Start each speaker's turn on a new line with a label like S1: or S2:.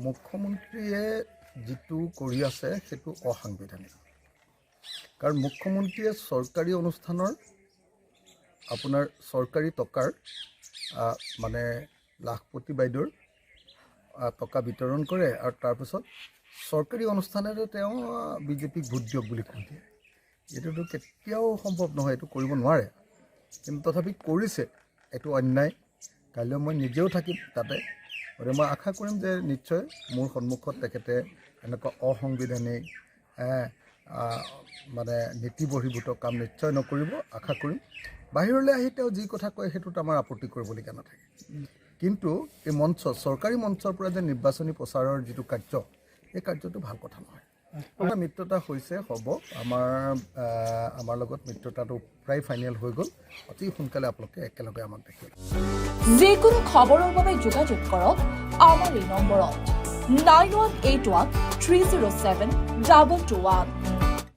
S1: মুখ্যমন্ত্ৰীয়ে যিটো কৰি আছে সেইটো অসাংবিধানিক। কাৰণ মুখ্যমন্ত্ৰীয়ে চৰকাৰী অনুষ্ঠানৰ আপোনাৰ চৰকাৰী টকাৰ মানে লাখপতি বাইদেউৰ টকা বিতৰণ কৰে আৰু তাৰপিছত চৰকাৰী অনুষ্ঠানেৰে তেওঁ বিজেপিক ভোট দিয়ক বুলি কৈ দিয়ে। এইটোতো কেতিয়াও সম্ভৱ নহয়, এইটো কৰিব নোৱাৰে। কিন্তু তথাপি কৰিছে, এইটো অন্যায়। কাইলৈ মই নিজেও থাকিম তাতে, গতিকে মই আশা কৰিম যে নিশ্চয় মোৰ সন্মুখত তেখেতে এনেকুৱা অসাংবিধানিক মানে নীতি বহিৰ্ভূত কাম নিশ্চয় নকৰিব, আশা কৰিম। বাহিৰলৈ আহি তেওঁ যি কথা কয় সেইটোত আমাৰ আপত্তি কৰিবলগীয়া নাথাকে। কিন্তু এই মঞ্চ, চৰকাৰী মঞ্চৰ পৰা যে নিৰ্বাচনী প্ৰচাৰৰ যিটো কাৰ্য, এই কাৰ্যটো ভাল কথা নহয়। আমাৰ মিত্ৰতা হৈছে, হ'ব, আমাৰ লগত মিত্ৰতাটো প্ৰায় ফাইনেল হৈ গ'ল। অতি সোনকালে আপোনালোকে একেলগে আমাক দেখিব।
S2: যিকোনো খবৰৰ বাবে যোগাযোগ কৰক আমাৰ এই নম্বৰত 9181 307 221।